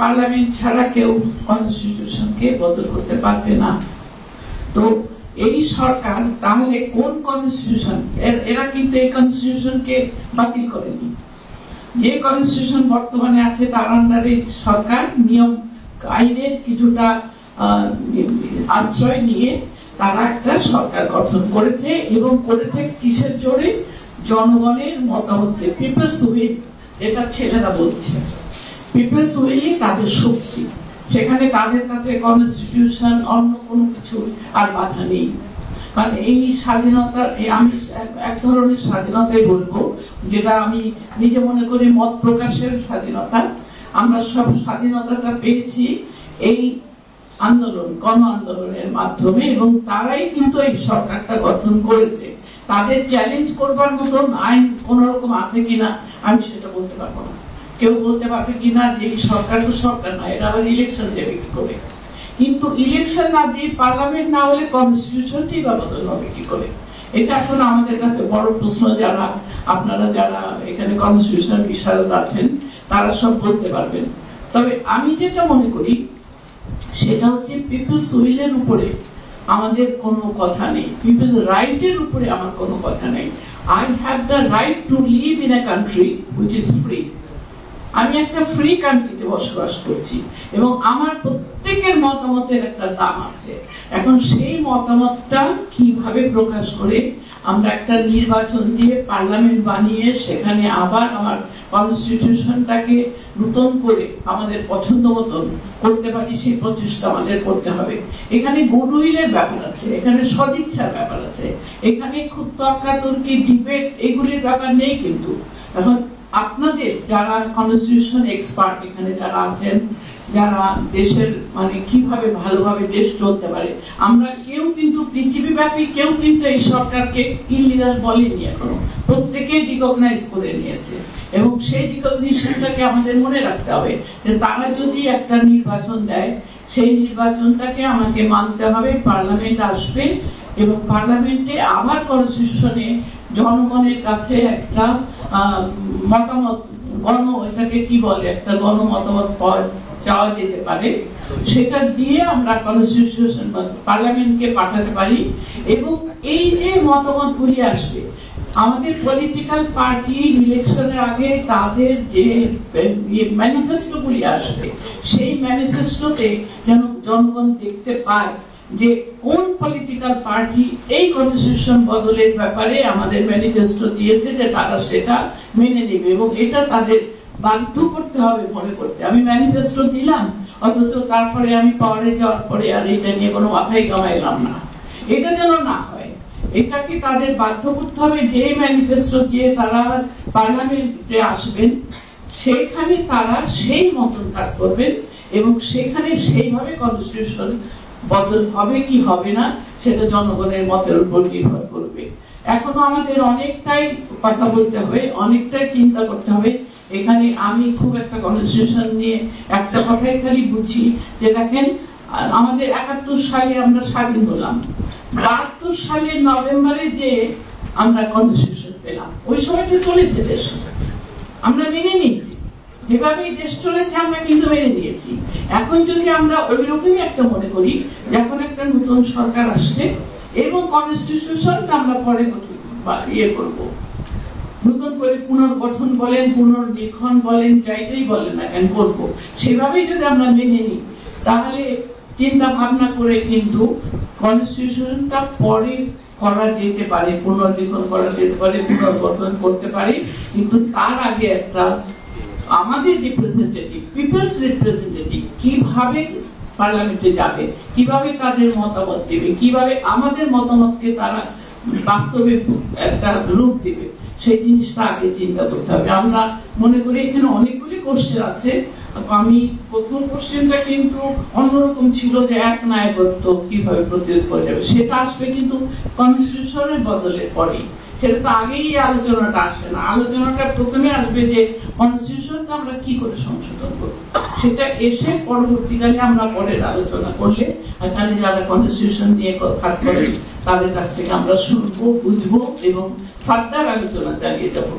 Parliament ছাড়া কেউ কনস্টিটিউশনকে বদল করতে পারবে না। তো এই সরকার তাহলে কোন কনস্টিটিউশন, এরা কিন্তু এই কনস্টিটিউশনকে বাতিল করেনি। যে কনস্টিটিউশন বর্তমানে আছে তার আন্ডারে সরকার নিয়ম আইনের কিছুটা আশ্রয় নিয়ে তারা একটা সরকার গঠন করেছে, এবং করেছে কিসের জোরে? জনগণের মতামতে, পিপলস উইল, যেটা ছেলেরা বলছে। পিপলস উইলই তাদের শক্তি, সেখানে তাদের কাছে কনস্টিটিউশন অন্য কোনো কিছু আর বাধা নেই। কারণ এই স্বাধীনতা, আমি এক ধরনের স্বাধীনতাই বলবো, যেটা আমি নিজে মনে করি মত প্রকাশের স্বাধীনতা। আমরা সব স্বাধীনতাটা পেয়েছি এই আন্দোলন, গণ আন্দোলনের মাধ্যমে, এবং তারাই কিন্তু এই সরকারটা গঠন করেছে। তাদের চ্যালেঞ্জ করবার মতন আইন কোন রকম আছে কিনা আমি সেটা বলতে পারবো না। কেউ বলতে পারবে কিনা যে এই সরকার তো সরকার না, এরা আবার ইলেকশন দেবে কি করে? কিন্তু ইলেকশন না দিয়ে পার্লামেন্ট না হলে কনস্টিটিউশনটি বা বদল হবে কি করে? এটা এখন আমাদের কাছে বড় প্রশ্ন। যারা আপনারা যারা এখানে কনস্টিটিউশন বিশারদ আছেন তারা সব বলতে পারবেন। তবে আমি যেটা মনে করি সেটা হচ্ছে পিপলস উইলের উপরে আমাদের কোনো কথা নেই, পিপলস রাইটের উপরে আমার কোনো কথা নেই। I have the right two live in a country which is free. আমি একটা ফ্রি কান্ট্রিতে বসবাস করছি, এবং আমার প্রত্যেকের মতামতের একটা দাম আছে। এখন সেই মতামতটা কিভাবে প্রকাশ করে আমরা একটা নির্বাচন দিয়ে পার্লামেন্ট বানিয়ে সেখানে আবার আমার কনস্টিটিউশনটাকে নতুন করে আমাদের পছন্দ মতন করতে পারি, সেই প্রচেষ্টা আমাদের করতে হবে। এখানে গুডউইলের ব্যাপার আছে, এখানে সদিচ্ছার ব্যাপার আছে, এখানে খুব তর্কাতর্কি, ডিবেট, এগুলির ব্যাপার নেই। কিন্তু এখন আপনাদের যারা কনস্টিটিউশন এক্সপার্ট এখানে যারা আছেন, যারা দেশের মানে কিভাবে ভালোভাবে দেশ চলতে পারে, আমরা কেউ কিন্তু পৃথিবীব্যাপী কেউ কিন্তু এই সরকারকে ইলিগাল বলেনি এখনো, প্রত্যেকেই রিকগনাইজ করে নিয়েছে। এবং সেই রিকগনিশনটাকে আমাদের মনে রাখতে হবে যে তারা যদি একটা নির্বাচন দেয়, সেই নির্বাচনটাকে আমাকে মানতে হবে। পার্লামেন্ট আসবে এবং পার্লামেন্টে আবার কনস্টিটিউশনে জনগণের কাছে একটা মতামত, এটাকে কি বলে, একটা গণ মতামত চাওয়া যেতে পারে। সেটা দিয়ে আমরা কনস্টিটিউশন পার্লামেন্টকে পাঠাতে পারি। এবং এই যে মতামত গুলি আসবে, আমাদের পলিটিক্যাল পার্টি ইলেকশনের আগে তাদের যে ম্যানিফেস্টো গুলি আসবে, সেই ম্যানিফেস্টোতে যেন জনগণ দেখতে পায় যে কোন পলিটিক্যাল পার্টি এই কনস্টিটিউশন বদলের ব্যাপারে আমাদের ম্যানিফেস্টো দিয়েছে, যে তারা সেটা মেনে নেবে। এবং এটা তাদের বাধ্য করতে হবে মনে করতে। আমি ম্যানিফেস্টো দিলাম, অথচ তারপরে আমি পাওয়ারে যাওয়ার পরে আর এটা নিয়ে কোনো মাথায় কামাইলাম না, এটা যেন না হয়। এটাকে তাদের বাধ্য করতে হবে যে ম্যানিফেস্টো দিয়ে তারা পার্লামেন্টে আসবেন, সেখানে তারা সেই মতন কাজ করবেন, এবং সেখানে সেইভাবে কনস্টিটিউশন বদল হবে কি হবে না সেটা জনগণের মতের উপর নির্ভর করবে। এখনো আমাদের অনেকটাই কথা বলতে হবে, অনেকটাই চিন্তা করতে হবে। এখানে আমি খুব একটা কনস্টিটিউশন নিয়ে একটা কথাই খালি বুঝি যে দেখেন, আমাদের 71 সালে আমরা স্বাধীন হলাম, 72 সালের নভেম্বরে যে আমরা কনস্টিটিউশন পেলাম, ওই সময়টা চলেছে দেশ, আমরা মেনে নিয়েছি। যেভাবে দেশ চলেছে আমরা কিন্তু মেনে নিয়েছি। এখন যদি আমরা ওই রকমই একটা মনে করি যখন একটা নতুন সরকার আসছে এবং কনস্টিটিউশনটা আমরা পরে ইয়ে করবো, নতুন করে পুনর্গঠন বলেন, পুনর্লিখন বলেন, যাইটাই বলেন না কেন করবো, সেভাবেই যদি আমরা মেনে নিই, তাহলে চিন্তা ভাবনা করে কিন্তু কনস্টিটিউশনটা পরে করা যেতে পারে, পুনর্লিখন করা যেতে পারে, পুনর্গঠন করতে পারে। কিন্তু তার আগে একটা আমাদের রিপ্রেজেন্টেটিভ, পিপলস রিপ্রেজেন্টেটিভ কিভাবে পার্লামেন্টে যাবে, কিভাবে তাদের মতামত দেবে, কিভাবে আমাদের মতামতকে তারা বাস্তবে একটা রূপ দেবে, সেই জিনিসটা আগে চিন্তা করতে হবে। আমরা মনে করি এখানে অনেকগুলি কোশ্চেন আছে। আমি প্রথম কোশ্চেনটা কিন্তু অন্যরকম ছিল, যে এক নায়কত্ব কিভাবে প্রতিরোধ করা যাবে, সেটা আসবে কিন্তু কনস্টিটিউশনের বদলের পরেই। সেটা তো আগেই আলোচনাটা আসে না, আলোচনাটা প্রথমে আসবে যে কনস্টিটিউশনটা আমরা কি করে সংশোধন করব, সেটা এসে পরবর্তীকালে আমরা পরের আলোচনা করলে এখানে যারা কনস্টিটিউশন নিয়ে কাজ করেন তাদের কাছ থেকে আমরা শুনবো, বুঝবো এবং ফার্দার আলোচনা চালিয়ে যাবো।